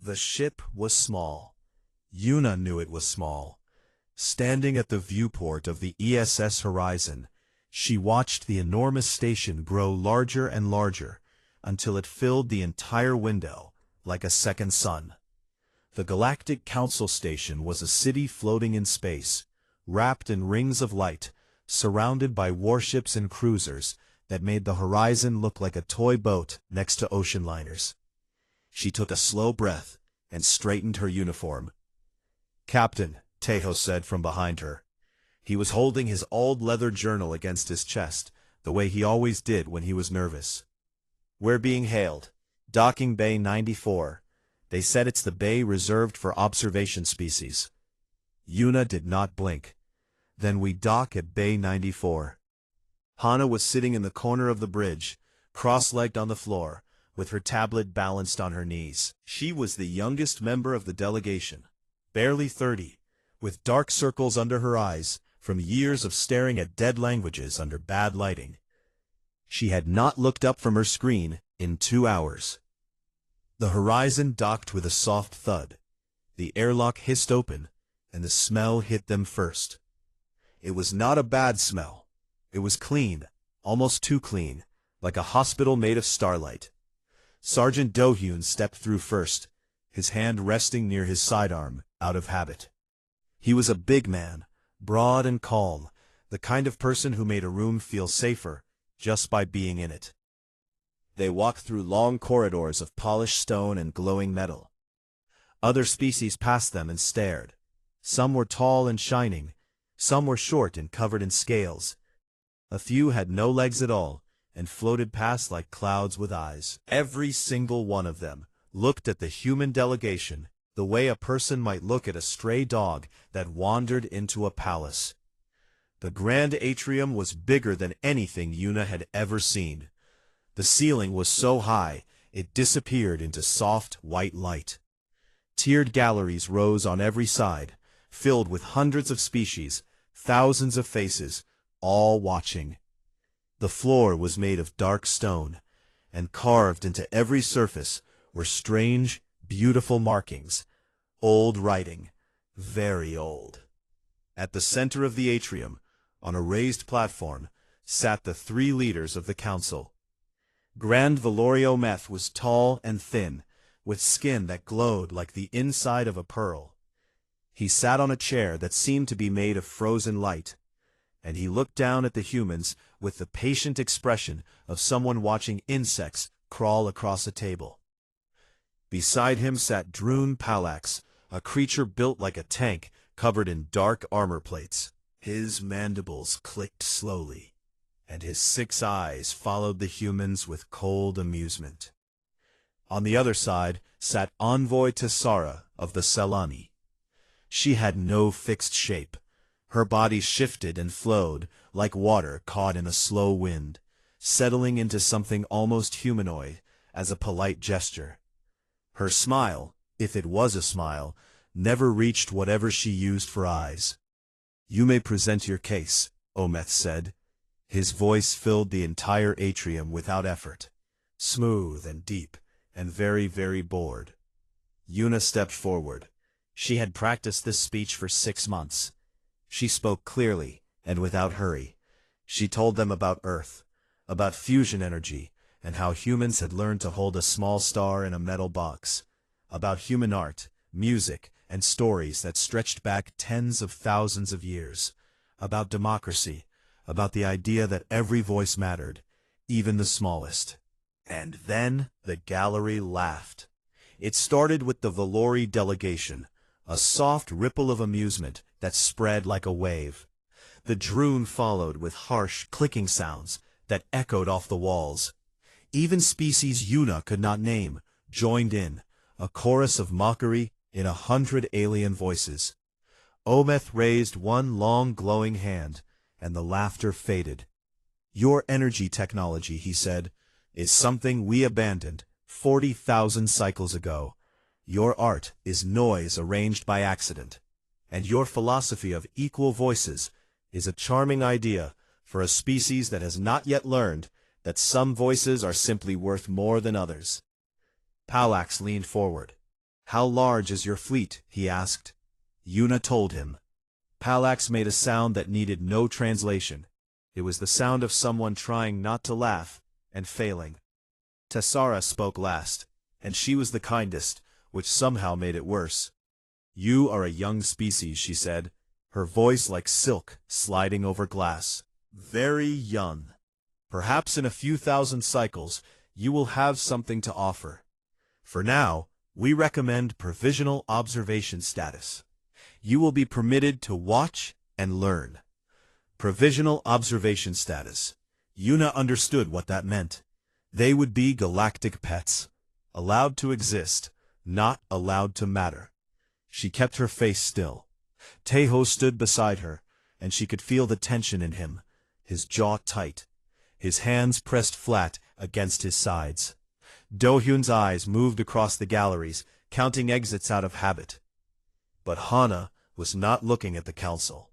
The ship was small. Yuna knew it was small. Standing at the viewport of the ESS horizon, she watched the enormous station grow larger and larger until it filled the entire window like a second sun. The Galactic Council Station was a city floating in space, wrapped in rings of light, surrounded by warships and cruisers that made the horizon look like a toy boat next to ocean liners. She took a slow breath and straightened her uniform. "Captain," Tejo said from behind her. He was holding his old leather journal against his chest, the way he always did when he was nervous. "We're being hailed. Docking Bay 94. They said it's the bay reserved for observation species." Yuna did not blink. "Then we dock at Bay 94. Hana was sitting in the corner of the bridge, cross-legged on the floor, with her tablet balanced on her knees. She was the youngest member of the delegation, barely 30, with dark circles under her eyes from years of staring at dead languages under bad lighting. She had not looked up from her screen in 2 hours. The horizon docked with a soft thud. The airlock hissed open, and the smell hit them first. It was not a bad smell. It was clean, almost too clean, like a hospital made of starlight. Sergeant Do-hyun stepped through first, his hand resting near his sidearm, out of habit. He was a big man, broad and calm, the kind of person who made a room feel safer just by being in it. They walked through long corridors of polished stone and glowing metal. Other species passed them and stared. Some were tall and shining, some were short and covered in scales. A few had no legs at all, and floated past like clouds with eyes. Every single one of them looked at the human delegation the way a person might look at a stray dog that wandered into a palace. The grand atrium was bigger than anything Yuna had ever seen. The ceiling was so high, it disappeared into soft, white light. Tiered galleries rose on every side, filled with hundreds of species, thousands of faces, all watching. The floor was made of dark stone, and carved into every surface were strange, beautiful markings, old writing, very old. At the center of the atrium, on a raised platform, sat the 3 leaders of the council. Grand Valorio Meth was tall and thin, with skin that glowed like the inside of a pearl. He sat on a chair that seemed to be made of frozen light, and he looked down at the humans with the patient expression of someone watching insects crawl across a table. Beside him sat Droon Palax, a creature built like a tank covered in dark armor plates. His mandibles clicked slowly, and his 6 eyes followed the humans with cold amusement. On the other side sat Envoy Tessara of the Selani. She had no fixed shape. Her body shifted and flowed like water caught in a slow wind, settling into something almost humanoid as a polite gesture. Her smile, if it was a smile, never reached whatever she used for eyes. "You may present your case," Ometh said. His voice filled the entire atrium without effort, smooth and deep, and very, very bored. Yuna stepped forward. She had practiced this speech for 6 months. She spoke clearly and without hurry. She told them about Earth, about fusion energy, and how humans had learned to hold a small star in a metal box, about human art, music, and stories that stretched back tens of thousands of years, about democracy, about the idea that every voice mattered, even the smallest. And then the gallery laughed. It started with the Valori delegation, a soft ripple of amusement that spread like a wave. The Droon followed with harsh, clicking sounds that echoed off the walls. Even species Yuna could not name joined in, a chorus of mockery in 100 alien voices. Ometh raised one long glowing hand, and the laughter faded. "Your energy technology," he said, "is something we abandoned 40,000 cycles ago. Your art is noise arranged by accident. And your philosophy of equal voices is a charming idea for a species that has not yet learned that some voices are simply worth more than others." Palax leaned forward. "How large is your fleet?" he asked. Yuna told him. Palax made a sound that needed no translation. It was the sound of someone trying not to laugh, and failing. Tessara spoke last, and she was the kindest, which somehow made it worse. "You are a young species," she said, her voice like silk sliding over glass. "Very young. Perhaps in a few thousand cycles, you will have something to offer. For now, we recommend provisional observation status. You will be permitted to watch and learn." Provisional observation status. Yuna understood what that meant. They would be galactic pets, allowed to exist, not allowed to matter. She kept her face still. Taeho stood beside her, and she could feel the tension in him, his jaw tight, his hands pressed flat against his sides. Do-hyun's eyes moved across the galleries, counting exits out of habit. But Hana was not looking at the council.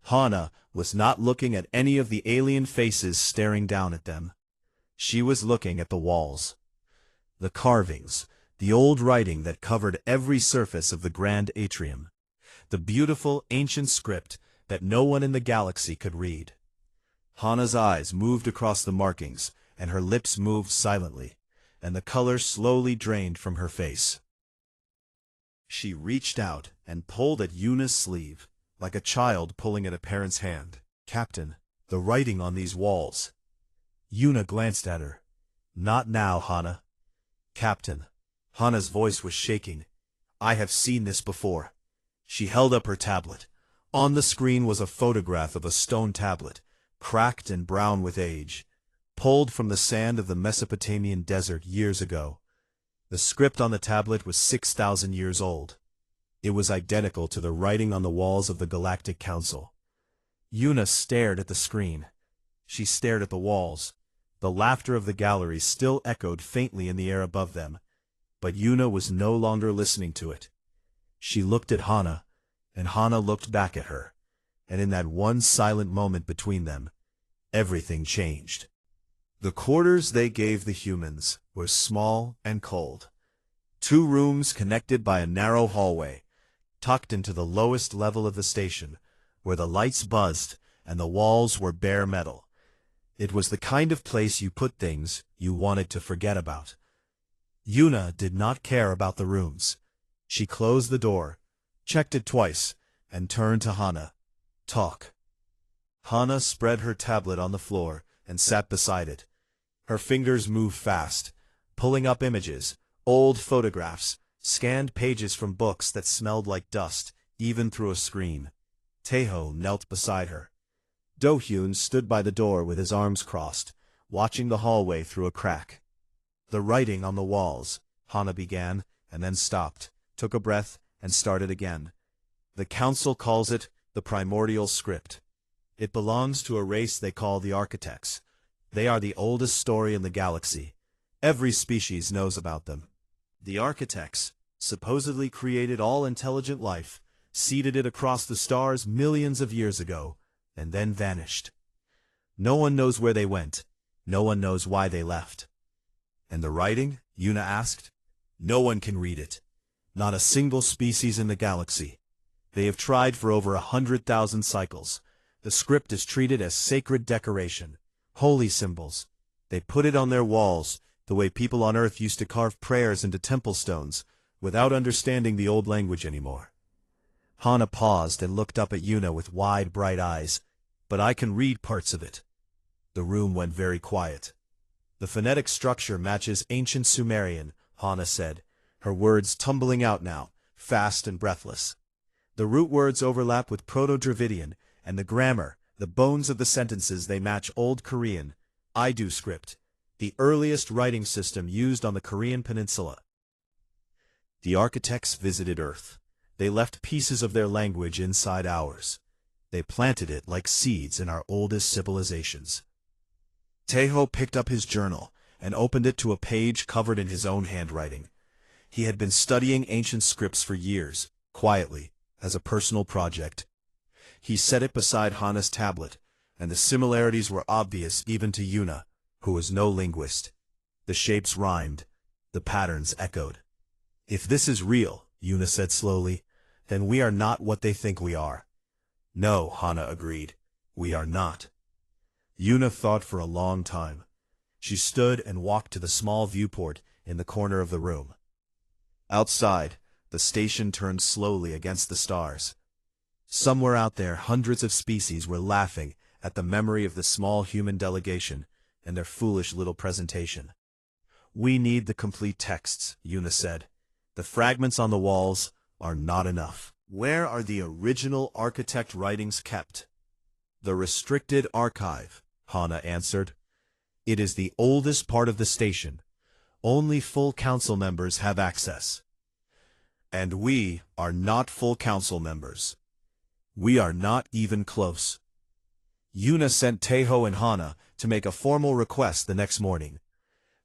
Hana was not looking at any of the alien faces staring down at them. She was looking at the walls. The carvings, the old writing that covered every surface of the grand atrium. The beautiful ancient script that no one in the galaxy could read. Hana's eyes moved across the markings, and her lips moved silently, and the color slowly drained from her face. She reached out and pulled at Yuna's sleeve, like a child pulling at a parent's hand. "Captain, the writing on these walls." Yuna glanced at her. "Not now, Hana." "Captain." Hana's voice was shaking. "I have seen this before." She held up her tablet. On the screen was a photograph of a stone tablet, cracked and brown with age, pulled from the sand of the Mesopotamian desert years ago. The script on the tablet was 6,000 years old. It was identical to the writing on the walls of the Galactic Council. Yuna stared at the screen. She stared at the walls. The laughter of the gallery still echoed faintly in the air above them, but Yuna was no longer listening to it. She looked at Hana, and Hana looked back at her, and in that one silent moment between them, everything changed. The quarters they gave the humans were small and cold. 2 rooms connected by a narrow hallway, tucked into the lowest level of the station, where the lights buzzed and the walls were bare metal. It was the kind of place you put things you wanted to forget about. Yuna did not care about the rooms. She closed the door, checked it twice, and turned to Hana. "Talk." Hana spread her tablet on the floor and sat beside it. Her fingers moved fast, pulling up images, old photographs, scanned pages from books that smelled like dust, even through a screen. Taeho knelt beside her. Do-hyun stood by the door with his arms crossed, watching the hallway through a crack. "The writing on the walls," Hana began, and then stopped, took a breath, and started again. "The council calls it the primordial script. It belongs to a race they call the architects. They are the oldest story in the galaxy. Every species knows about them. The architects supposedly created all intelligent life, seeded it across the stars millions of years ago, and then vanished. No one knows where they went. No one knows why they left." "And the writing?" Yuna asked. "No one can read it. Not a single species in the galaxy. They have tried for over 100,000 cycles. The script is treated as sacred decoration, holy symbols. They put it on their walls, the way people on Earth used to carve prayers into temple stones, without understanding the old language anymore." Hana paused and looked up at Yuna with wide, bright eyes. "But I can read parts of it." The room went very quiet. "The phonetic structure matches ancient Sumerian," Hana said, her words tumbling out now, fast and breathless. "The root words overlap with Proto-Dravidian, and the grammar, the bones of the sentences, they match Old Korean, Idu script, the earliest writing system used on the Korean peninsula. The architects visited Earth. They left pieces of their language inside ours. They planted it like seeds in our oldest civilizations." Taeho picked up his journal and opened it to a page covered in his own handwriting. He had been studying ancient scripts for years, quietly, as a personal project. He set it beside Hana's tablet, and the similarities were obvious even to Yuna, who was no linguist. The shapes rhymed. The patterns echoed. If this is real, Yuna said slowly, then we are not what they think we are. No, Hana agreed. We are not. Yuna thought for a long time. She stood and walked to the small viewport in the corner of the room. Outside, the station turned slowly against the stars. Somewhere out there, hundreds of species were laughing at the memory of the small human delegation and their foolish little presentation. We need the complete texts, Yuna said. The fragments on the walls are not enough. Where are the original architect writings kept? The restricted archive, Hana answered. It is the oldest part of the station. Only full council members have access. And we are not full council members. We are not even close. Yuna sent Taeho and Hana to make a formal request the next morning.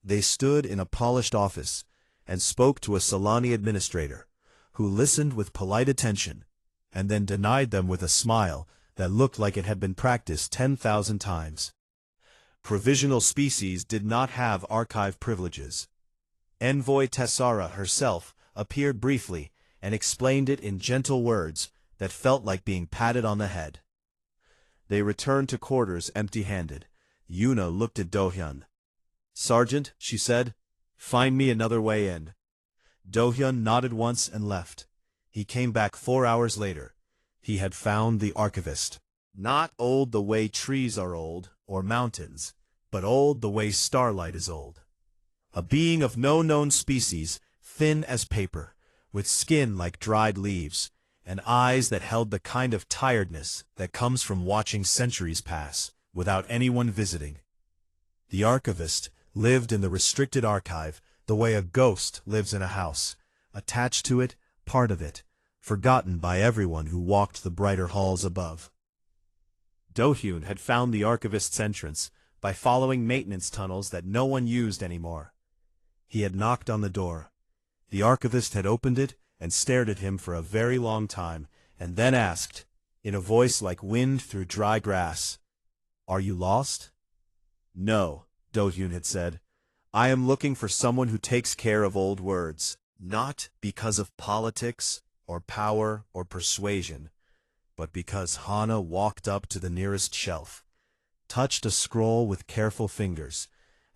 They stood in a polished office and spoke to a Solani administrator, who listened with polite attention, and then denied them with a smile that looked like it had been practiced 10,000 times. Provisional species did not have archive privileges. Envoy Tessara herself appeared briefly and explained it in gentle words that felt like being patted on the head. They returned to quarters empty-handed. Yuna looked at Do-hyun. "Sergeant," she said, "find me another way in." Do-hyun nodded once and left. He came back 4 hours later. He had found the archivist. Not old the way trees are old, or mountains, but old the way starlight is old. A being of no known species, thin as paper, with skin like dried leaves, and eyes that held the kind of tiredness that comes from watching centuries pass without anyone visiting. The archivist lived in the restricted archive the way a ghost lives in a house, attached to it, part of it, forgotten by everyone who walked the brighter halls above. Do-hyun had found the archivist's entrance by following maintenance tunnels that no one used anymore. He had knocked on the door. The archivist had opened it and stared at him for a very long time, and then asked, in a voice like wind through dry grass, "Are you lost?" "No," Do-hyun had said. "I am looking for someone who takes care of old words, not because of politics or power or persuasion, but because Hana walked up to the nearest shelf, touched a scroll with careful fingers,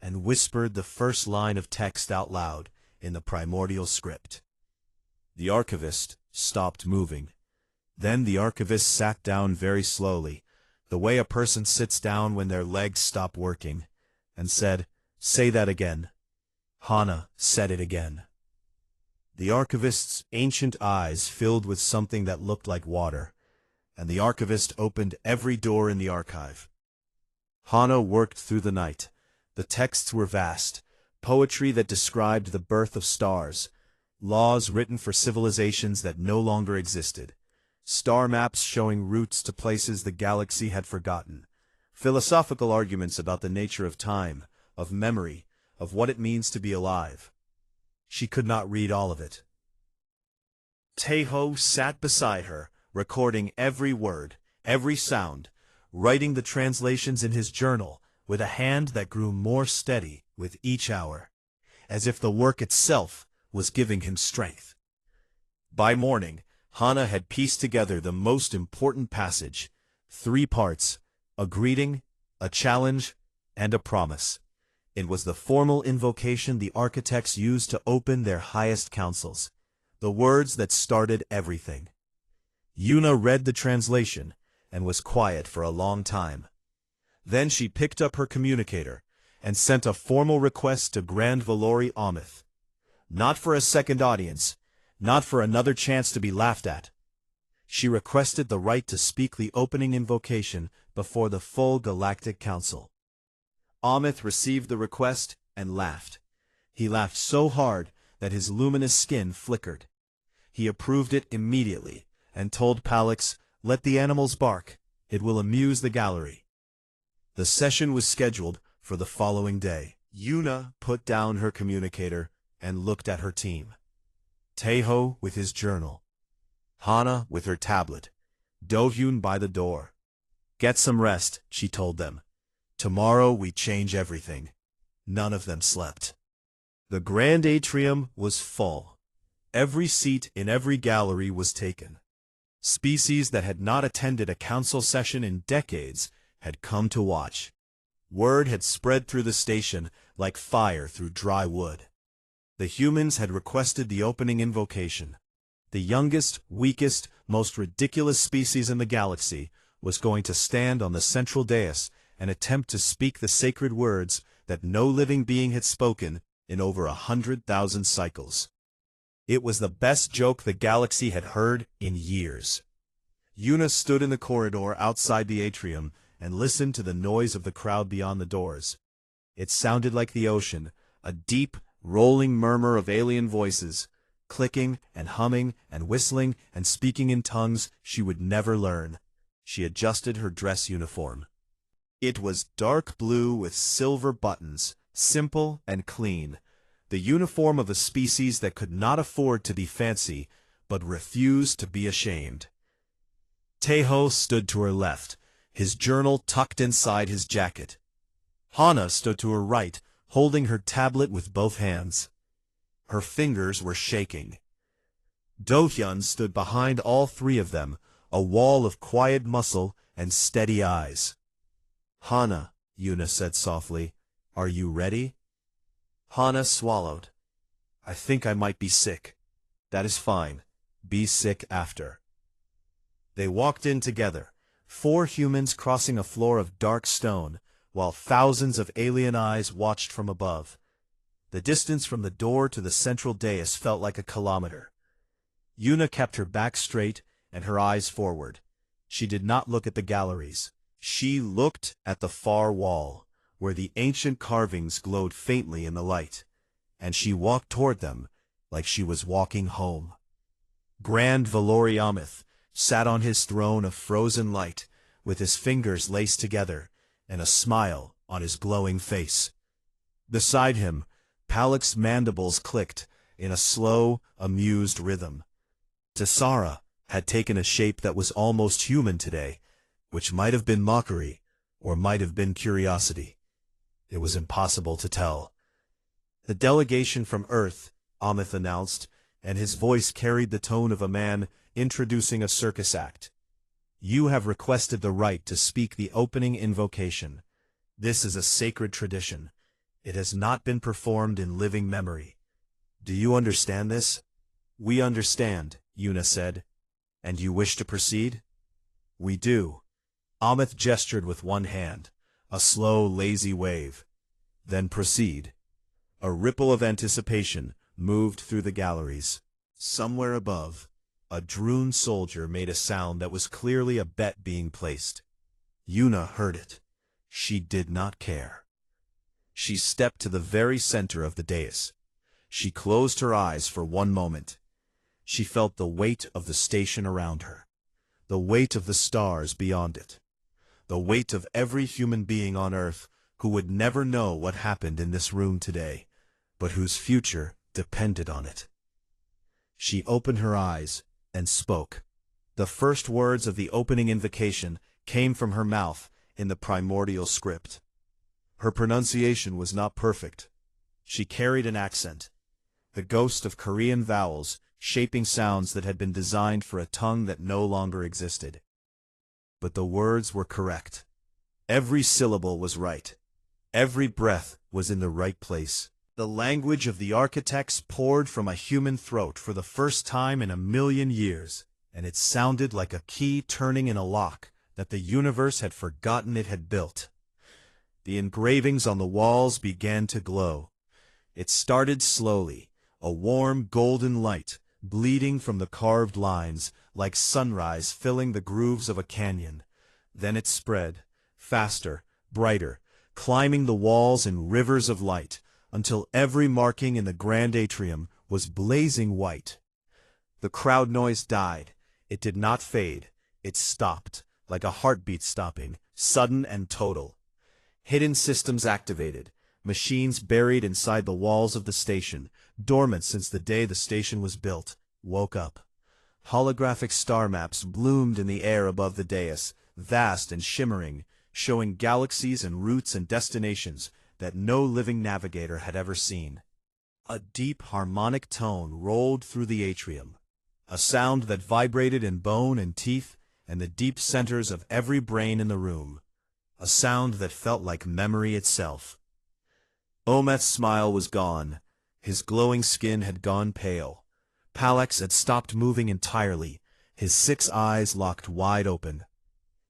and whispered the first line of text out loud in the primordial script. The archivist stopped moving. Then the archivist sat down very slowly, the way a person sits down when their legs stop working, and said, "Say that again." Hana said it again. The archivist's ancient eyes filled with something that looked like water, and the archivist opened every door in the archive. Hana worked through the night. The texts were vast, poetry that described the birth of stars, laws written for civilizations that no longer existed, star maps showing routes to places the galaxy had forgotten, philosophical arguments about the nature of time, of memory, of what it means to be alive. She could not read all of it. Taeho sat beside her, recording every word, every sound, writing the translations in his journal with a hand that grew more steady with each hour, as if the work itself was giving him strength. By morning, Hana had pieced together the most important passage, 3 parts, a greeting, a challenge, and a promise. It was the formal invocation the architects used to open their highest councils, the words that started everything. Yuna read the translation and was quiet for a long time. Then she picked up her communicator and sent a formal request to Grand Valori Amith. Not for a second audience, not for another chance to be laughed at. She requested the right to speak the opening invocation before the full Galactic Council. Amith received the request and laughed. He laughed so hard that his luminous skin flickered. He approved it immediately and told Palix, "Let the animals bark. It will amuse the gallery." The session was scheduled for the following day. Yuna put down her communicator and looked at her team. Taeho with his journal, Hana with her tablet, Do-hyun by the door. "Get some rest," she told them. "Tomorrow we change everything." None of them slept. The grand atrium was full. Every seat in every gallery was taken. Species that had not attended a council session in decades had come to watch. Word had spread through the station like fire through dry wood. The humans had requested the opening invocation. The youngest, weakest, most ridiculous species in the galaxy was going to stand on the central dais and attempt to speak the sacred words that no living being had spoken in over 100,000 cycles. It was the best joke the galaxy had heard in years. Yuna stood in the corridor outside the atrium and listened to the noise of the crowd beyond the doors. It sounded like the ocean, a deep, rolling murmur of alien voices, clicking and humming and whistling and speaking in tongues she would never learn. She adjusted her dress uniform. It was dark blue with silver buttons, simple and clean, the uniform of a species that could not afford to be fancy, but refused to be ashamed. Tejo stood to her left, his journal tucked inside his jacket. Hana stood to her right, holding her tablet with both hands. Her fingers were shaking. Do-hyun stood behind all three of them, a wall of quiet muscle and steady eyes. "Hana," Yuna said softly, "are you ready?" Hana swallowed. "I think I might be sick." "That is fine. Be sick after." They walked in together, 4 humans crossing a floor of dark stone, while thousands of alien eyes watched from above. The distance from the door to the central dais felt like a kilometer. Yuna kept her back straight and her eyes forward. She did not look at the galleries. She looked at the far wall, where the ancient carvings glowed faintly in the light, and she walked toward them like she was walking home. Grand Valoriamith sat on his throne of frozen light, with his fingers laced together and a smile on his glowing face. Beside him, Palak's mandibles clicked in a slow, amused rhythm. Tessara had taken a shape that was almost human today, which might have been mockery or might have been curiosity. It was impossible to tell. "The delegation from Earth," Amith announced, and his voice carried the tone of a man introducing a circus act. "You have requested the right to speak the opening invocation. This is a sacred tradition. It has not been performed in living memory. Do you understand this?" "We understand," Yuna said. "And you wish to proceed?" "We do." Amith gestured with one hand, a slow, lazy wave. "Then proceed." A ripple of anticipation moved through the galleries. Somewhere above, a Droon soldier made a sound that was clearly a bet being placed. Yuna heard it. She did not care. She stepped to the very center of the dais. She closed her eyes for one moment. She felt the weight of the station around her, the weight of the stars beyond it, the weight of every human being on Earth who would never know what happened in this room today, but whose future depended on it. She opened her eyes and spoke. The first words of the opening invocation came from her mouth in the primordial script. Her pronunciation was not perfect. She carried an accent, the ghost of Korean vowels shaping sounds that had been designed for a tongue that no longer existed. But the words were correct. Every syllable was right. Every breath was in the right place. The language of the architects poured from a human throat for the first time in 1,000,000 years, and it sounded like a key turning in a lock that the universe had forgotten it had built. The engravings on the walls began to glow. It started slowly, a warm golden light, bleeding from the carved lines, like sunrise filling the grooves of a canyon. Then it spread, faster, brighter, climbing the walls in rivers of light, until every marking in the grand atrium was blazing white. The crowd noise died. It did not fade. It stopped, like a heartbeat stopping, sudden and total. Hidden systems activated, machines buried inside the walls of the station, dormant since the day the station was built, woke up. Holographic star maps bloomed in the air above the dais, vast and shimmering, showing galaxies and routes and destinations that no living navigator had ever seen. A deep harmonic tone rolled through the atrium, a sound that vibrated in bone and teeth and the deep centers of every brain in the room, a sound that felt like memory itself. Ometh's smile was gone. His glowing skin had gone pale. Palex had stopped moving entirely, his 6 eyes locked wide open.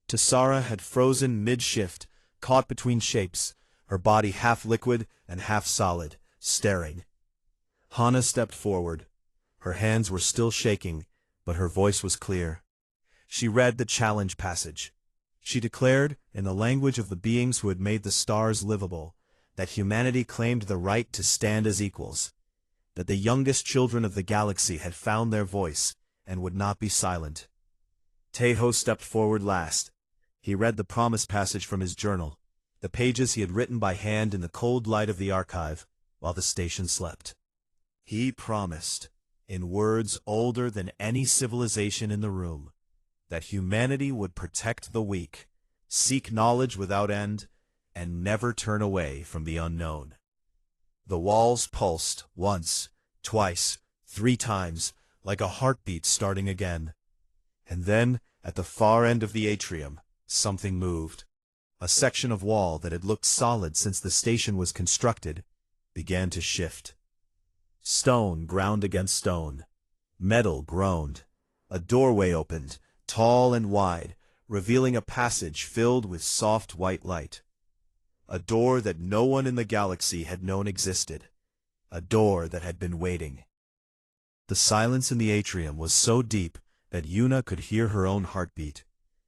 Tessara had frozen mid-shift, caught between shapes, her body half liquid and half solid, staring. Hana stepped forward. Her hands were still shaking, but her voice was clear. She read the challenge passage. She declared, in the language of the beings who had made the stars livable, that humanity claimed the right to stand as equals, that the youngest children of the galaxy had found their voice and would not be silent. Tejo stepped forward last. He read the promise passage from his journal, the pages he had written by hand in the cold light of the archive, while the station slept. He promised, in words older than any civilization in the room, that humanity would protect the weak, seek knowledge without end, and never turn away from the unknown. The walls pulsed once, twice, 3 times, like a heartbeat starting again. And then, at the far end of the atrium, something moved. A section of wall that had looked solid since the station was constructed began to shift. Stone ground against stone. Metal groaned. A doorway opened, tall and wide, revealing a passage filled with soft white light. A door that no one in the galaxy had known existed. A door that had been waiting. The silence in the atrium was so deep that Yuna could hear her own heartbeat.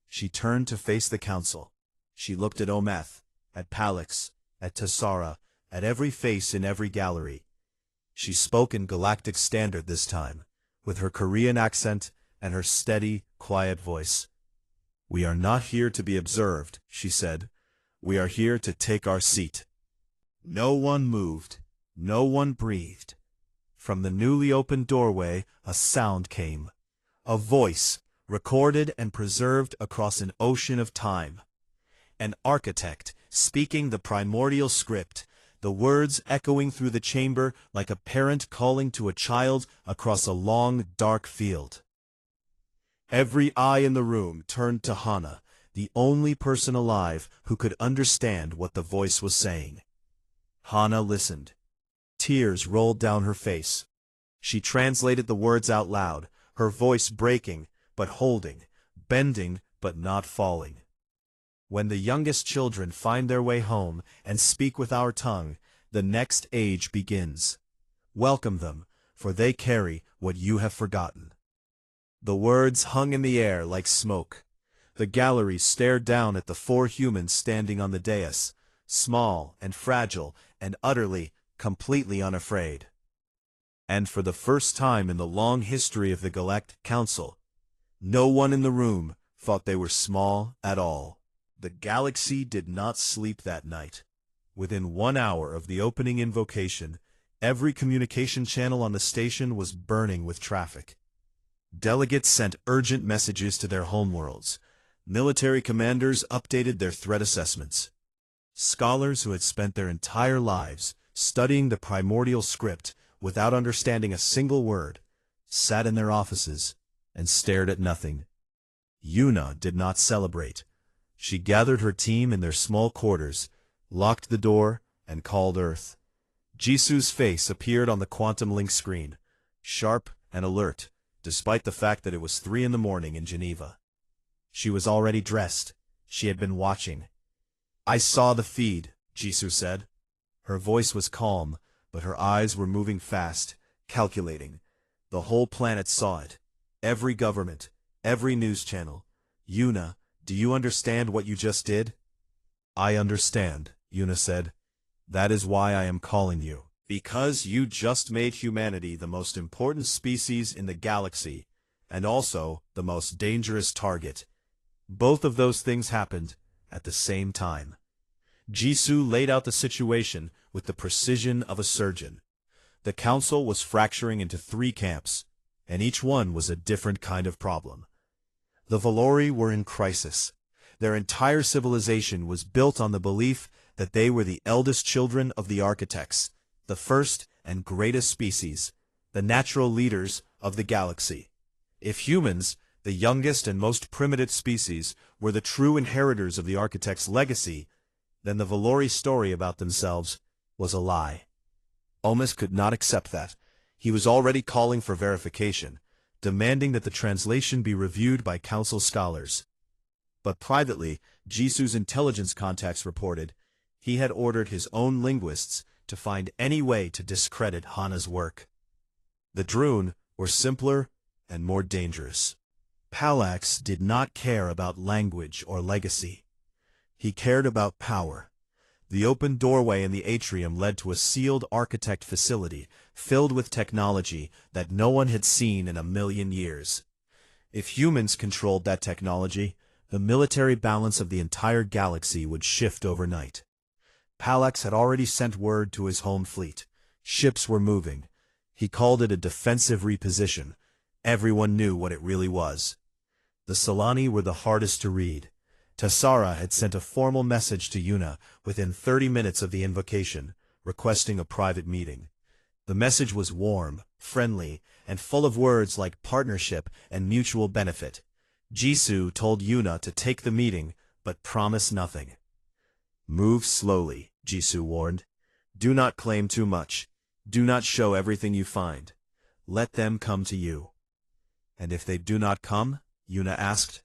She turned to face the council. She looked at Ometh, at Palex, at Tessara, at every face in every gallery. She spoke in Galactic Standard this time, with her Korean accent and her steady, quiet voice. "We are not here to be observed," she said. "We are here to take our seat." No one moved. No one breathed. From the newly opened doorway, a sound came. A voice, recorded and preserved across an ocean of time. An architect, speaking the primordial script, the words echoing through the chamber like a parent calling to a child across a long, dark field. Every eye in the room turned to Hana, the only person alive who could understand what the voice was saying. Hana listened. Tears rolled down her face. She translated the words out loud, her voice breaking, but holding, bending, but not falling. When the youngest children find their way home and speak with our tongue, the next age begins. Welcome them, for they carry what you have forgotten. The words hung in the air like smoke. The gallery stared down at the 4 humans standing on the dais, small and fragile and utterly, completely unafraid. And for the first time in the long history of the Galactic Council, no one in the room thought they were small at all. The galaxy did not sleep that night. Within 1 hour of the opening invocation, every communication channel on the station was burning with traffic. Delegates sent urgent messages to their homeworlds. Military commanders updated their threat assessments. Scholars who had spent their entire lives studying the primordial script without understanding a single word sat in their offices and stared at nothing. Yuna did not celebrate. She gathered her team in their small quarters, locked the door, and called Earth. Jisu's face appeared on the quantum link screen, sharp and alert, despite the fact that it was 3 in the morning in Geneva. She was already dressed. She had been watching. "I saw the feed," Jisu said. Her voice was calm, but her eyes were moving fast, calculating. The whole planet saw it. Every government, every news channel. "Yuna, do you understand what you just did?" "I understand," Yuna said. "That is why I am calling you. Because you just made humanity the most important species in the galaxy, and also the most dangerous target. Both of those things happened at the same time." Jisu laid out the situation with the precision of a surgeon. The council was fracturing into 3 camps, and each one was a different kind of problem. The Valori were in crisis. Their entire civilization was built on the belief that they were the eldest children of the architects, the first and greatest species, the natural leaders of the galaxy. If humans, the youngest and most primitive species, were the true inheritors of the architect's legacy, then the Valori story about themselves was a lie. Omus could not accept that. He was already calling for verification, demanding that the translation be reviewed by council scholars. But privately, Jisu's intelligence contacts reported he had ordered his own linguists to find any way to discredit Hana's work. The Droon were simpler and more dangerous. Palax did not care about language or legacy. He cared about power. The open doorway in the atrium led to a sealed architect facility filled with technology that no one had seen in a million years. If humans controlled that technology, the military balance of the entire galaxy would shift overnight. Palax had already sent word to his home fleet. Ships were moving. He called it a defensive reposition. Everyone knew what it really was. The Solani were the hardest to read. Tassara had sent a formal message to Yuna within 30 minutes of the invocation, requesting a private meeting. The message was warm, friendly, and full of words like partnership and mutual benefit. Jisu told Yuna to take the meeting, but promise nothing. "Move slowly," Jisu warned. "Do not claim too much. Do not show everything you find. Let them come to you." "And if they do not come?" Yuna asked.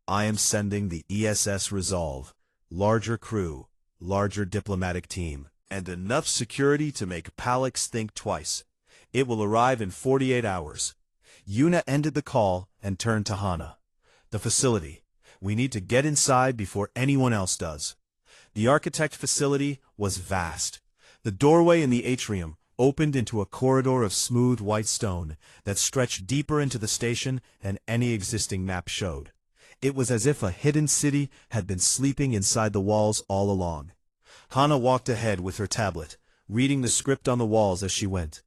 "I am sending the ESS Resolve, larger crew, larger diplomatic team, and enough security to make Palax think twice. It will arrive in 48 hours. Yuna ended the call and turned to Hana. "The facility. We need to get inside before anyone else does." The architect facility was vast. The doorway in the atrium opened into a corridor of smooth white stone that stretched deeper into the station than any existing map showed. It was as if a hidden city had been sleeping inside the walls all along. Hana walked ahead with her tablet, reading the script on the walls as she went,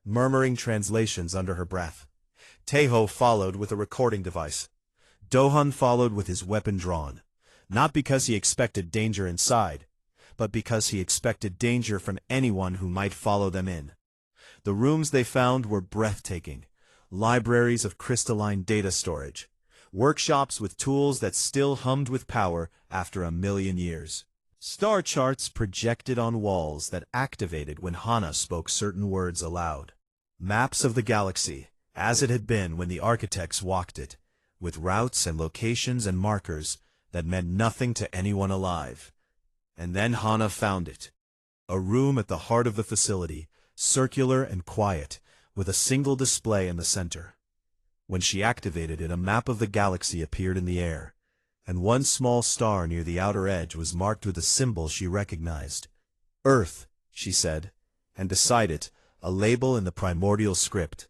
murmuring translations under her breath. Teho followed with a recording device. Dohan followed with his weapon drawn, not because he expected danger inside, but because he expected danger from anyone who might follow them in. The rooms they found were breathtaking, libraries of crystalline data storage, workshops with tools that still hummed with power after a million years. Star charts projected on walls that activated when Hana spoke certain words aloud. Maps of the galaxy, as it had been when the architects walked it, with routes and locations and markers that meant nothing to anyone alive. And then Hana found it. A room at the heart of the facility, circular and quiet, with a single display in the center. When she activated it, a map of the galaxy appeared in the air, and one small star near the outer edge was marked with a symbol she recognized. "Earth," she said, and beside it, a label in the primordial script.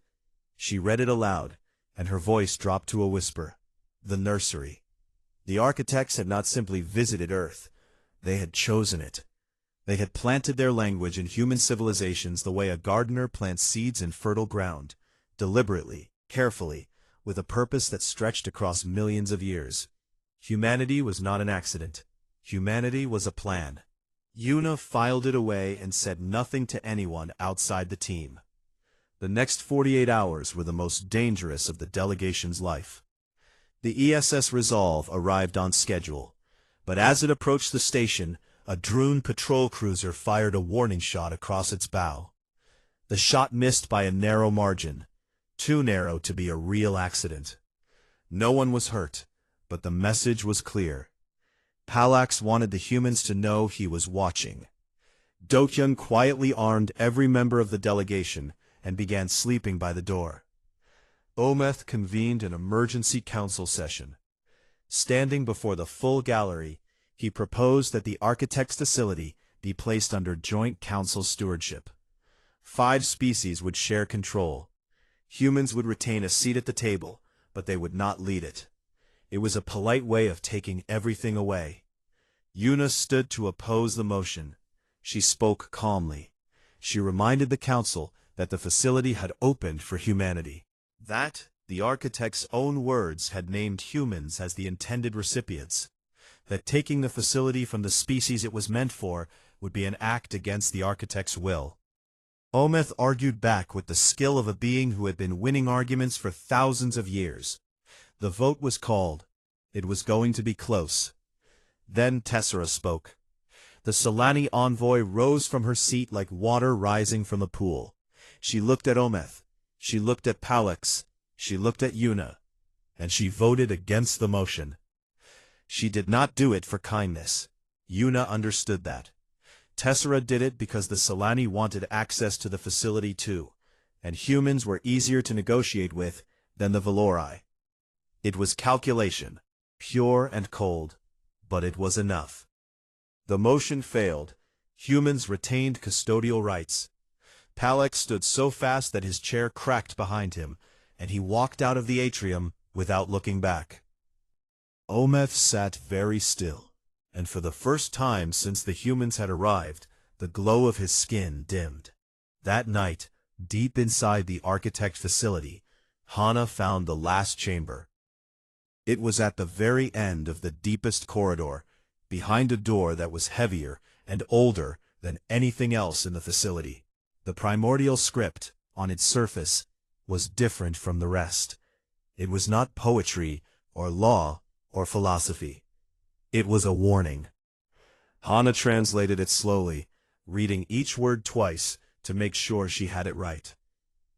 She read it aloud, and her voice dropped to a whisper. The nursery. The architects had not simply visited Earth. They had chosen it. They had planted their language in human civilizations the way a gardener plants seeds in fertile ground, deliberately, carefully, with a purpose that stretched across millions of years. Humanity was not an accident. Humanity was a plan. Yuna filed it away and said nothing to anyone outside the team. The next 48 hours were the most dangerous of the delegation's life. The ESS Resolve arrived on schedule, but as it approached the station, a Droon patrol cruiser fired a warning shot across its bow. The shot missed by a narrow margin, too narrow to be a real accident. No one was hurt, but the message was clear. Palax wanted the humans to know he was watching. Dokyun quietly armed every member of the delegation and began sleeping by the door. Ometh convened an emergency council session. Standing before the full gallery, he proposed that the architect's facility be placed under joint council stewardship. 5 species would share control. Humans would retain a seat at the table, but they would not lead it. It was a polite way of taking everything away. Yuna stood to oppose the motion. She spoke calmly. She reminded the council that the facility had opened for humanity. That, the architect's own words, had named humans as the intended recipients. That taking the facility from the species it was meant for would be an act against the architect's will. Ometh argued back with the skill of a being who had been winning arguments for thousands of years. The vote was called. It was going to be close. Then Tessera spoke. The Solani envoy rose from her seat like water rising from a pool. She looked at Ometh. She looked at Palex. She looked at Una. And she voted against the motion. She did not do it for kindness. Una understood that. Tessera did it because the Solani wanted access to the facility too, and humans were easier to negotiate with than the Valori. It was calculation, pure and cold, but it was enough. The motion failed. Humans retained custodial rights. Palex stood so fast that his chair cracked behind him, and he walked out of the atrium without looking back. Ometh sat very still, and for the first time since the humans had arrived, the glow of his skin dimmed. That night, deep inside the architect facility, Hana found the last chamber. It was at the very end of the deepest corridor, behind a door that was heavier and older than anything else in the facility. The primordial script, on its surface, was different from the rest. It was not poetry, or law, or philosophy. It was a warning. Hana translated it slowly, reading each word twice to make sure she had it right.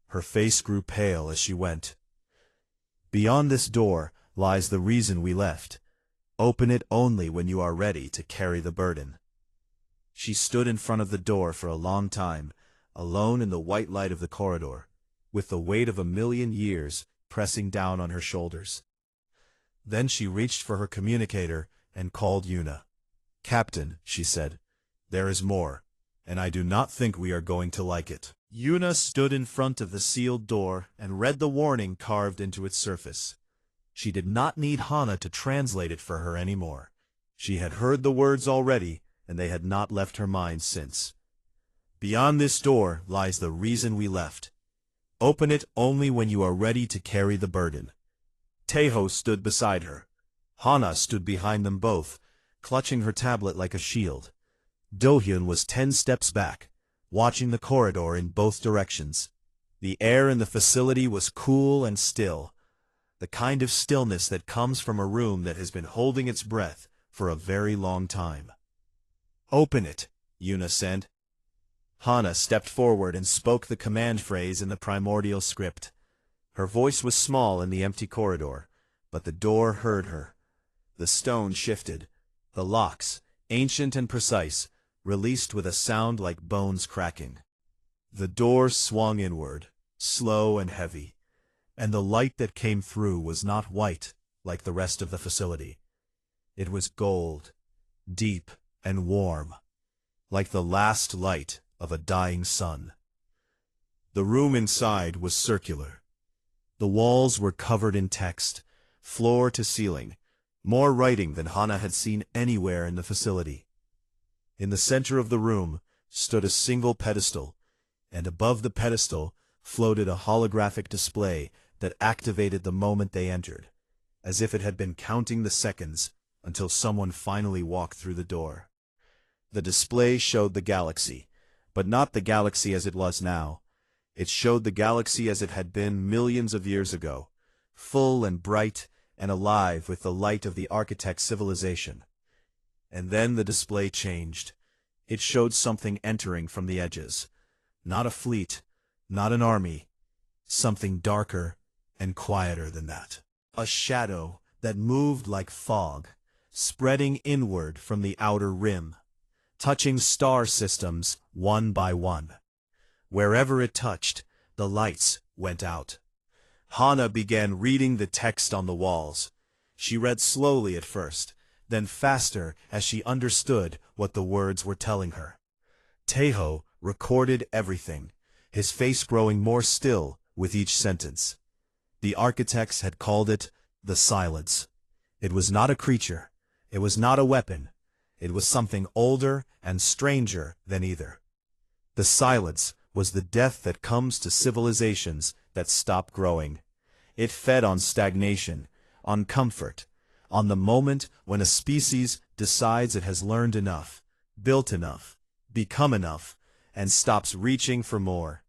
Her face grew pale as she went. Beyond this door lies the reason we left. Open it only when you are ready to carry the burden. She stood in front of the door for a long time, alone in the white light of the corridor, with the weight of 1,000,000 years pressing down on her shoulders. Then she reached for her communicator and called Una. "Captain," she said, "there is more, and I do not think we are going to like it." Una stood in front of the sealed door and read the warning carved into its surface. She did not need Hana to translate it for her anymore. She had heard the words already, and they had not left her mind since. Beyond this door lies the reason we left. Open it only when you are ready to carry the burden. Teho stood beside her. Hana stood behind them both, clutching her tablet like a shield. Dohyun was 10 steps back, watching the corridor in both directions. The air in the facility was cool and still, the kind of stillness that comes from a room that has been holding its breath for a very long time. "Open it," Una said. Hana stepped forward and spoke the command phrase in the primordial script. Her voice was small in the empty corridor, but the door heard her. The stone shifted. The locks, ancient and precise, released with a sound like bones cracking. The door swung inward, slow and heavy, and the light that came through was not white like the rest of the facility. It was gold, deep and warm, like the last light of a dying sun. The room inside was circular. The walls were covered in text, floor to ceiling, more writing than Hana had seen anywhere in the facility. In the center of the room stood a single pedestal, and above the pedestal floated a holographic display that activated the moment they entered, as if it had been counting the seconds until someone finally walked through the door. The display showed the galaxy, but not the galaxy as it was now. It showed the galaxy as it had been millions of years ago, full and bright and alive with the light of the architect's civilization. And then the display changed. It showed something entering from the edges. Not a fleet, not an army, something darker and quieter than that. A shadow that moved like fog, spreading inward from the outer rim, touching star systems one by one. Wherever it touched, the lights went out. Hana began reading the text on the walls. She read slowly at first, then faster as she understood what the words were telling her. Teho recorded everything, his face growing more still with each sentence. The architects had called it the Silence. It was not a creature. It was not a weapon. It was something older and stranger than either. The Silence was the death that comes to civilizations that stop growing. It fed on stagnation, on comfort, on the moment when a species decides it has learned enough, built enough, become enough, and stops reaching for more.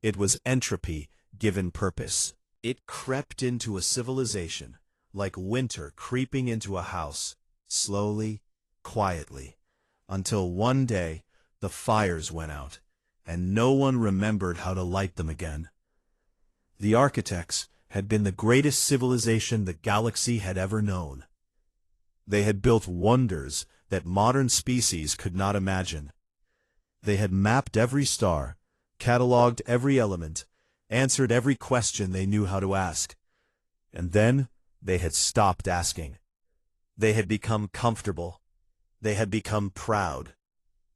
It was entropy given purpose. It crept into a civilization, like winter creeping into a house, slowly, quietly, until one day the fires went out, and no one remembered how to light them again. The architects had been the greatest civilization the galaxy had ever known. They had built wonders that modern species could not imagine. They had mapped every star, catalogued every element, answered every question they knew how to ask. And then they had stopped asking. They had become comfortable. They had become proud.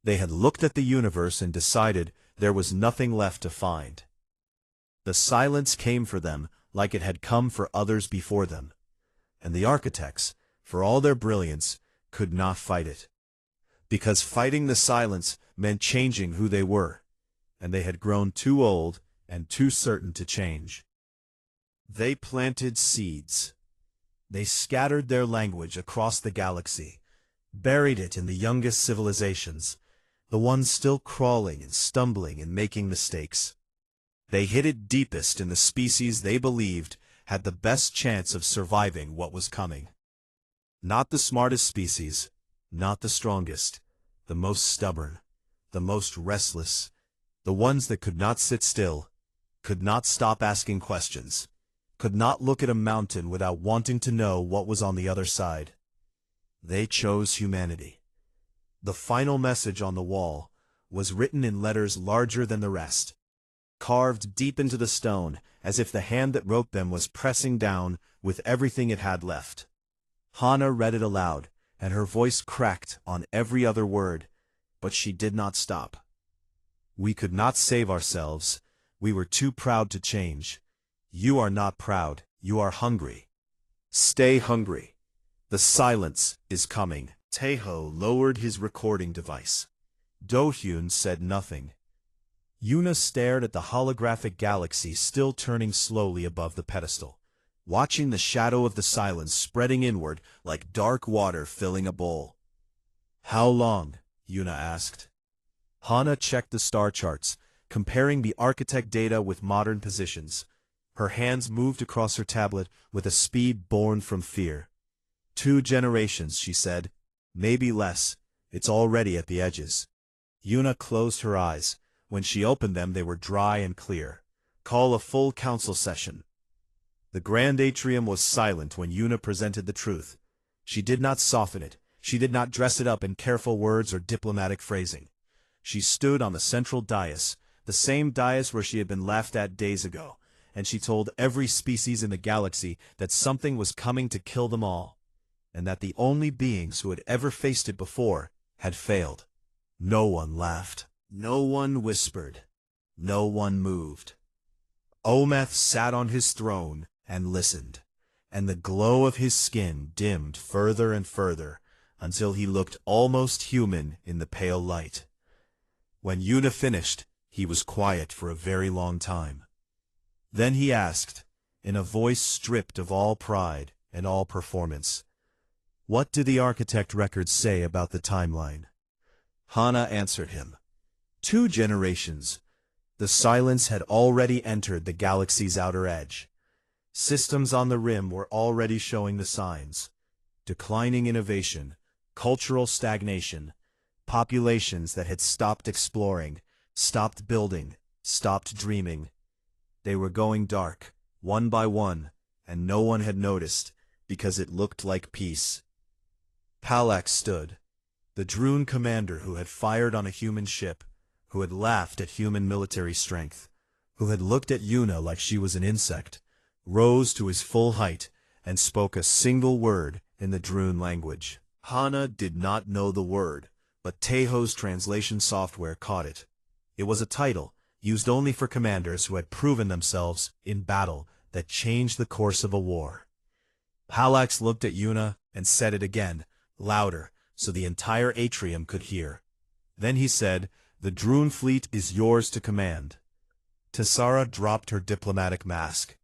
They had looked at the universe and decided there was nothing left to find. The silence came for them like it had come for others before them. And the architects, for all their brilliance, could not fight it. Because fighting the silence meant changing who they were, and they had grown too old and too certain to change. They planted seeds. They scattered their language across the galaxy, buried it in the youngest civilizations, the ones still crawling and stumbling and making mistakes. They hid it deepest in the species they believed had the best chance of surviving what was coming. Not the smartest species, not the strongest, the most stubborn, the most restless, the ones that could not sit still, could not stop asking questions, could not look at a mountain without wanting to know what was on the other side. They chose humanity. The final message on the wall was written in letters larger than the rest, carved deep into the stone as if the hand that wrote them was pressing down with everything it had left. Hana read it aloud, and her voice cracked on every other word, but she did not stop. We could not save ourselves. We were too proud to change. You are not proud. You are hungry. Stay hungry. The silence is coming. Taeho lowered his recording device. Do-hyun said nothing. Yuna stared at the holographic galaxy still turning slowly above the pedestal, watching the shadow of the silence spreading inward like dark water filling a bowl. How long? Yuna asked. Hana checked the star charts, comparing the architect data with modern positions. Her hands moved across her tablet with a speed born from fear. 2 generations, she said. Maybe less. It's already at the edges. Yuna closed her eyes. When she opened them, they were dry and clear. Call a full council session. The grand atrium was silent when Yuna presented the truth. She did not soften it. She did not dress it up in careful words or diplomatic phrasing. She stood on the central dais, the same dais where she had been laughed at days ago, and she told every species in the galaxy that something was coming to kill them all, and that the only beings who had ever faced it before had failed. No one laughed. No one whispered. No one moved. Ometh sat on his throne and listened, and the glow of his skin dimmed further and further until he looked almost human in the pale light. When Yuna finished, he was quiet for a very long time. Then he asked, in a voice stripped of all pride and all performance, "What do the architect records say about the timeline?" Hana answered him. 2 generations. The silence had already entered the galaxy's outer edge. Systems on the rim were already showing the signs. Declining innovation, cultural stagnation, populations that had stopped exploring, stopped building, stopped dreaming. They were going dark, one by one, and no one had noticed, because it looked like peace. Palak stood, the Droon commander who had fired on a human ship, who had laughed at human military strength, who had looked at Yuna like she was an insect, rose to his full height and spoke a single word in the Droon language. Hana did not know the word, but Taeho's translation software caught it. It was a title, used only for commanders who had proven themselves in battle that changed the course of a war. Palax looked at Yuna and said it again, louder, so the entire atrium could hear. Then he said, "The Droon fleet is yours to command." Tessara dropped her diplomatic mask.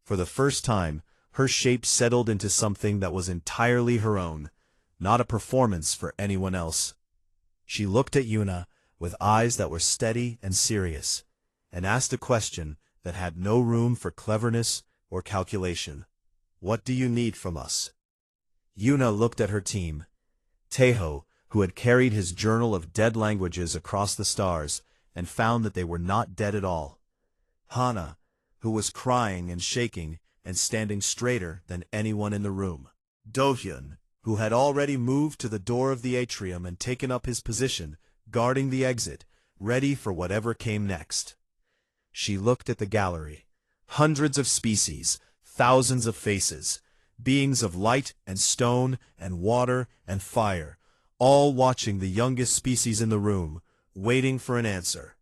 For the first time, her shape settled into something that was entirely her own, not a performance for anyone else. She looked at Yuna, with eyes that were steady and serious, and asked a question that had no room for cleverness or calculation. "What do you need from us?" Yuna looked at her team. Teho, who had carried his journal of dead languages across the stars, and found that they were not dead at all. Hana, who was crying and shaking and standing straighter than anyone in the room. Dohyun, who had already moved to the door of the atrium and taken up his position, guarding the exit, ready for whatever came next. She looked at the gallery. Hundreds of species, thousands of faces, beings of light and stone and water and fire, all watching the youngest species in the room, waiting for an answer.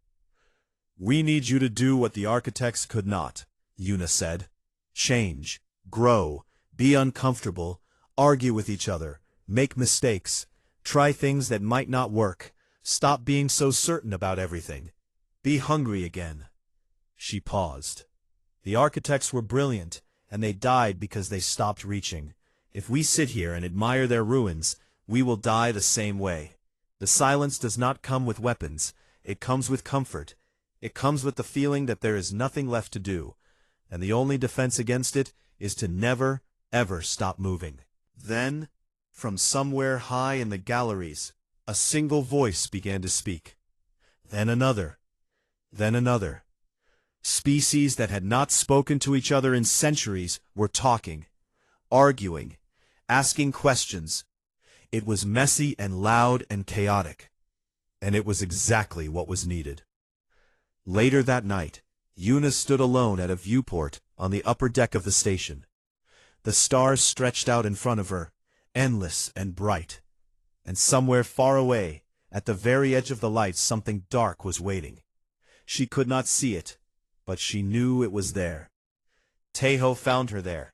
"We need you to do what the architects could not," Yuna said. "Change, grow, be uncomfortable, argue with each other, make mistakes, try things that might not work, stop being so certain about everything, be hungry again." She paused. "The architects were brilliant, and they died because they stopped reaching. If we sit here and admire their ruins, we will die the same way. The silence does not come with weapons, it comes with comfort. It comes with the feeling that there is nothing left to do, and the only defense against it is to never, ever stop moving." Then, from somewhere high in the galleries, a single voice began to speak. Then another. Then another. Species that had not spoken to each other in centuries were talking, arguing, asking questions. It was messy and loud and chaotic, and it was exactly what was needed. Later that night, Yuna stood alone at a viewport on the upper deck of the station. The stars stretched out in front of her, endless and bright. And somewhere far away, at the very edge of the light, something dark was waiting. She could not see it, but she knew it was there. Teho found her there.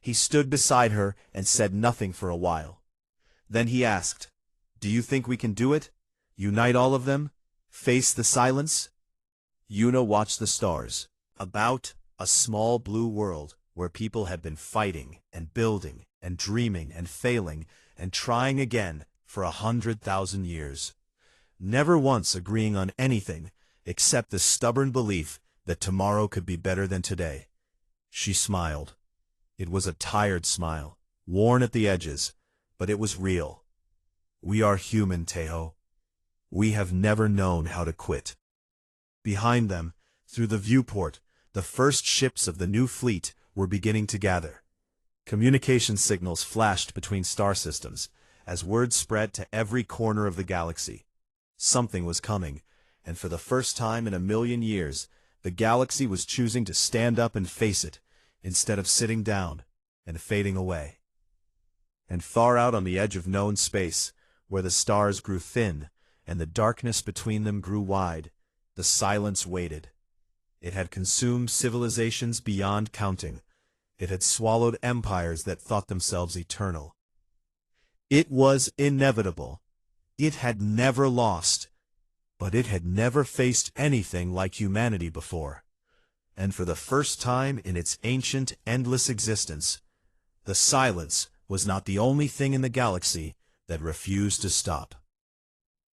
He stood beside her and said nothing for a while. Then he asked, "Do you think we can do it? Unite all of them? Face the silence?" Yuna watched the stars. About a small blue world where people had been fighting and building and dreaming and failing and trying again for 100,000 years. Never once agreeing on anything except the stubborn belief that tomorrow could be better than today. She smiled. It was a tired smile, worn at the edges, but it was real. "We are human, Teho. We have never known how to quit." Behind them, through the viewport, the first ships of the new fleet were beginning to gather. Communication signals flashed between star systems, as word spread to every corner of the galaxy. Something was coming, and for the first time in 1,000,000 years, the galaxy was choosing to stand up and face it, instead of sitting down and fading away. And far out on the edge of known space, where the stars grew thin and the darkness between them grew wide, the silence waited. It had consumed civilizations beyond counting. It had swallowed empires that thought themselves eternal. It was inevitable. It had never lost. But it had never faced anything like humanity before. And for the first time in its ancient, endless existence, the silence was not the only thing in the galaxy that refused to stop.